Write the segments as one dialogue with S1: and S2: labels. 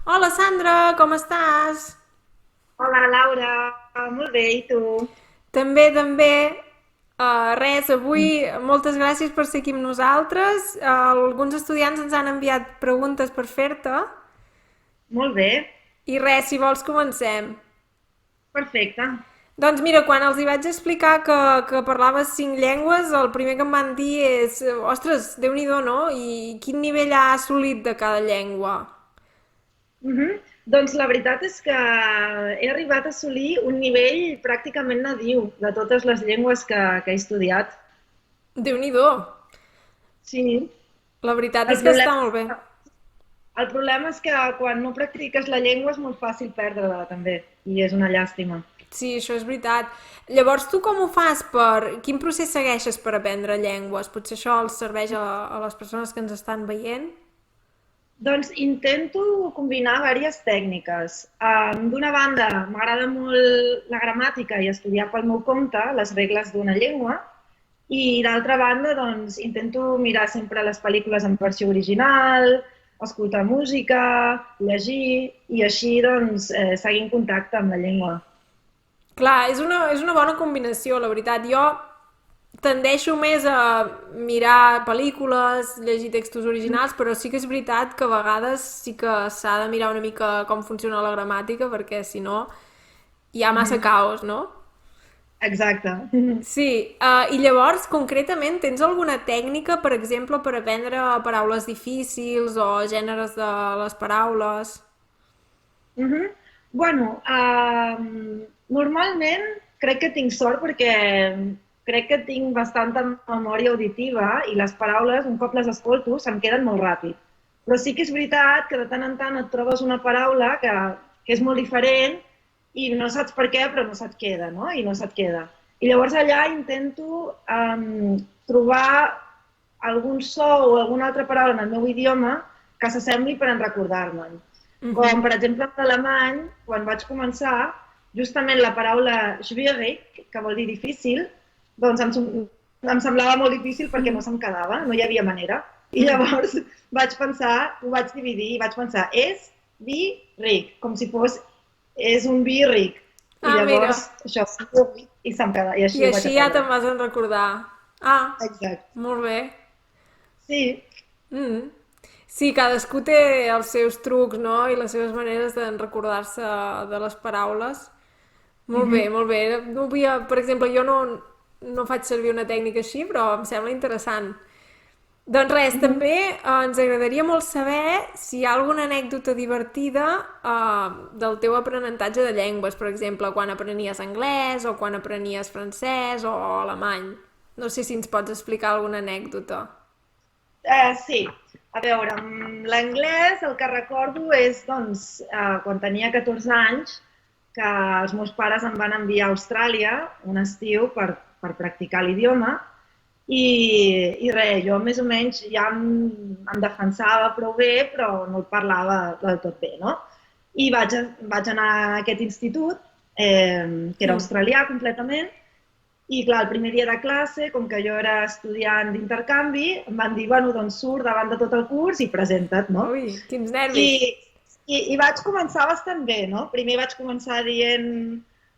S1: Hola Sandra, com estàs?
S2: Hola Laura, molt bé, i tu?
S1: També, també. Res, avui moltes gràcies per ser aquí amb nosaltres. Alguns estudiants ens han enviat preguntes per fer-te.
S2: Molt bé,
S1: I res, si vols comencem.
S2: perfecte.
S1: Doncs mira, quan els hi vaig explicar que parlaves 5 llengües, el primer que em van dir és ostres, Déu-n'hi-do, no? I quin nivell ha assolit de cada llengua?
S2: Mhm. Doncs la veritat és que he arribat a assolir un nivell pràcticament nadiu de totes les llengües que he estudiat.
S1: Déu-n'hi-do.
S2: Sí,
S1: La veritat
S2: el
S1: és que està molt bé.
S2: problema, el problema és que quan no practiques la llengua és molt fàcil perdre-la també, i és una llàstima.
S1: Sí, això és veritat. Llavors, tu com ho fas per... Quin procés segueixes per aprendre llengües? Potser això els serveix a les persones que ens estan veient?
S2: Doncs intento combinar diverses tècniques. D'una banda, m'agrada molt la gramàtica i estudiar pel meu compte les regles d'una llengua, i d'altra banda, doncs, intento mirar sempre les pel·lícules en versió original, escoltar música, llegir i així doncs, seguir en contacte amb la llengua.
S1: Clar, és una bona combinació, la veritat. Jo tendeixo més a mirar pel·lícules, llegir textos originals, però sí que és veritat que a vegades sí que s'ha de mirar una mica com funciona la gramàtica, perquè si no hi ha massa
S2: Mhm.
S1: caos, no?
S2: Exacte.
S1: Sí, i llavors, concretament, tens alguna tècnica, per exemple, per aprendre paraules difícils o gèneres de les paraules?
S2: Mhm. Bueno, normalment crec que tinc sort perquè crec que tinc bastanta memòria auditiva i les paraules, un cop les escolto, se'm queden molt ràpid. Però sí que és veritat que de tant en tant et trobes una paraula que és molt diferent i no saps per què, però no se't queda, no? I no se't queda. I llavors allà intento trobar algun so o alguna altra paraula en el meu idioma que s'assembli per en recordar-me'n. Com, per exemple, en alemany, quan vaig començar, justament la paraula schwierig, que vol dir difícil, doncs em semblava molt difícil perquè no se'm quedava, no hi havia manera. I llavors vaig pensar, ho vaig dividir i vaig pensar, és vi ric, com si fos, és un vi ric. I
S1: Ah,
S2: llavors
S1: mira,
S2: això i se'm quedava, i
S1: i
S2: així ho vaig
S1: així ja
S2: aprendre.
S1: te'n vas en recordar. Ah,
S2: Exacte.
S1: molt bé.
S2: Sí.
S1: Mm. Sí, cadascú té els seus trucs, no? I les seves maneres de recordar-se de les paraules. Molt bé,
S2: Mhm.
S1: molt bé. No havia, per exemple, jo no faig servir una tècnica així, però em sembla interessant. Doncs res,
S2: Mhm.
S1: també ens agradaria molt saber si hi ha alguna anècdota divertida del teu aprenentatge de llengües, per exemple, quan aprenies anglès o quan aprenies francès o alemany. No sé si ens pots explicar alguna anècdota.
S2: Sí, a veure, amb l'anglès el que recordo és doncs, quan tenia 14 anys que els meus pares em van enviar a Austràlia un estiu per practicar l'idioma i res, jo més o menys ja em defensava prou bé però no el parlava del tot bé, no? I vaig anar a aquest institut, que era australià completament, i clar, el primer dia de classe, com que jo era estudiant d'intercanvi, em van dir, bueno, doncs surt davant de tot el curs i presenta't, no?
S1: Ui, quins
S2: I,
S1: nervis.
S2: i vaig començar bastant bé, no? Primer vaig començar dient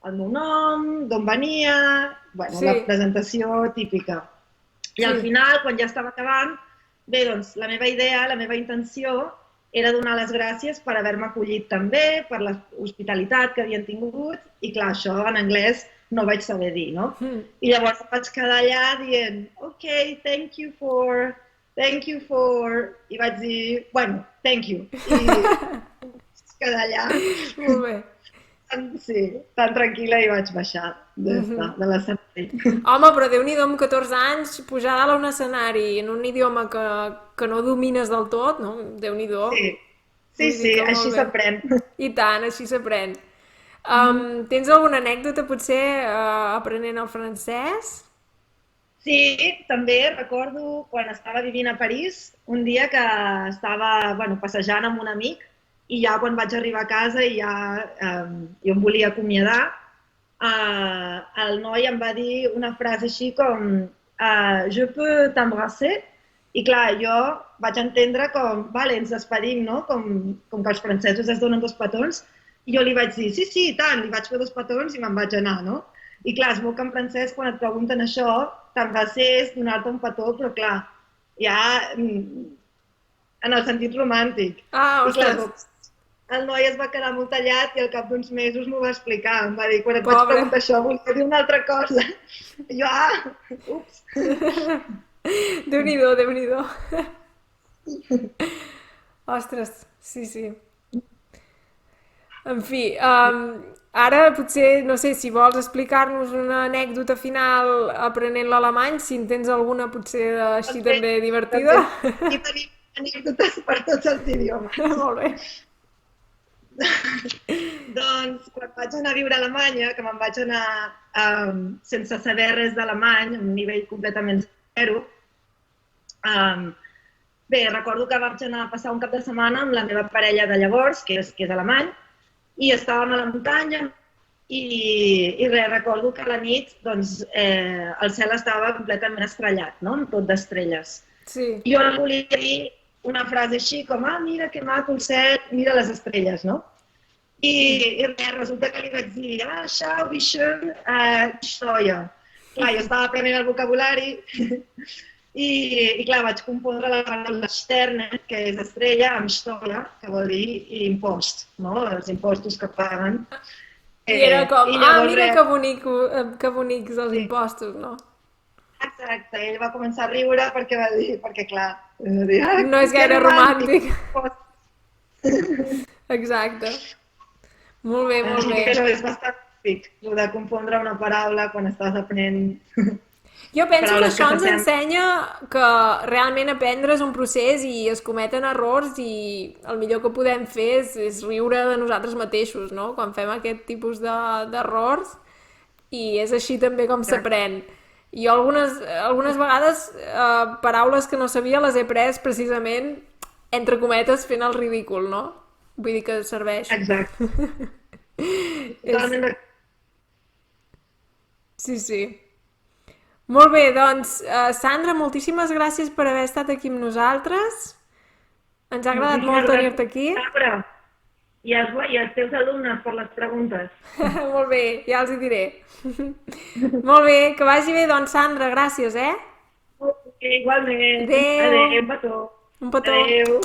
S2: el meu nom, d'on venia, bueno, la
S1: Sí,
S2: presentació típica. I al
S1: sí.
S2: final, quan ja estava acabant, bé, doncs la meva idea, la meva intenció era donar les gràcies per haver-me acollit també, per l'hospitalitat que havien tingut, i clar, això en anglès no vaig saber dir, no? I llavors vaig quedar allà dient, ok, thank you for, i vaig dir, bueno, thank you. I vaig quedar allà,
S1: Molt bé.
S2: sí, tan tranquil·la i vaig baixar de l'escenari.
S1: Home, però Déu-n'hi-do amb 14 anys pujar dalt a un escenari en un idioma que no domines del tot, no? Déu-n'hi-do.
S2: Sí, sí,
S1: Vull dir
S2: sí,
S1: que molt
S2: així
S1: bé.
S2: s'aprèn.
S1: I tant, així s'aprèn.
S2: Mhm.
S1: Tens alguna anècdota, potser, aprenent el francès?
S2: Sí, també recordo quan estava vivint a París, un dia que estava bueno, passejant amb un amic i ja quan vaig arribar a casa i ja jo em volia acomiadar, el noi em va dir una frase així com Je peux t'embrasser? I clar, jo vaig entendre com, vale, ens despedim, no? Com que els francesos es donen 2 petons. I jo li vaig dir, sí, sí, i tant, li vaig fer 2 petons i me'n vaig anar, no? I clar, es veu que en francès, quan et pregunten això, tan fàcil és donar-te un petó, però clar, ja en el sentit romàntic.
S1: Ah,
S2: I clar,
S1: ostres,
S2: el noi es va quedar molt tallat i al cap d'uns mesos m'ho va explicar. Em va dir, quan et vaig
S1: pobre.
S2: preguntar això, volia dir una altra cosa. I jo, ups.
S1: Déu-n'hi-do, Déu-n'hi-do. Ostres, sí, sí. En fi, ara potser, no sé, si vols explicar-nos una anècdota final aprenent l'alemany, si en tens alguna potser així
S2: Doncs bé,
S1: també divertida.
S2: doncs aquí tenim anècdotes per tots els idiomes.
S1: Molt bé.
S2: Doncs quan vaig anar a viure a Alemanya, que me'n vaig anar sense saber res d'alemany, a un nivell completament zero, bé, recordo que vaig anar a passar un cap de setmana amb la meva parella de llavors, que és alemany, i estàvem a la muntanya i res, recordo que a la nit doncs, el cel estava completament estrellat, no? Tot d'estrelles.
S1: Sí.
S2: I jo li volia dir una frase així com, mira que maco el cel, mira les estrelles, no? I res, resulta que li vaig dir, schau, wie schön, Steuer. Clar, jo estava aprenent el vocabulari i clar, vaig compondre la paraula Sterne, que és estrella, amb Steuer, que vol dir impost, no? Els impostos que paguen.
S1: I era com,
S2: llavors,
S1: mira que bonics els impostos, no?
S2: Exacte, ell va començar a riure perquè clar, va dir,
S1: No és
S2: que
S1: gaire romàntic.
S2: romàntic.
S1: Exacte. Molt bé, molt
S2: Així
S1: bé.
S2: que això és bastant típic, el de confondre una paraula quan estàs aprenent.
S1: Jo penso que
S2: Paraules
S1: això
S2: que
S1: ens
S2: s'assemblen.
S1: ensenya que realment aprendre és un procés i es cometen errors i el millor que podem fer és riure de nosaltres mateixos, no? Quan fem aquest tipus d'errors i és així també com s'aprèn. Jo algunes vegades paraules que no sabia les he pres precisament entre cometes fent el ridícul, no? Vull dir que serveix.
S2: Exacte.
S1: És...
S2: Totalment d'acord.
S1: Sí, sí. Molt bé, doncs, Sandra, moltíssimes gràcies per haver estat aquí amb nosaltres. Ens ha agradat molt tenir-te aquí.
S2: I els teus alumnes per les preguntes.
S1: Molt bé, ja els hi diré. Molt bé, que vagi bé, doncs, Sandra, gràcies, eh?
S2: Igualment.
S1: Adéu.
S2: Adéu, un petó.
S1: Un petó.
S2: Adéu.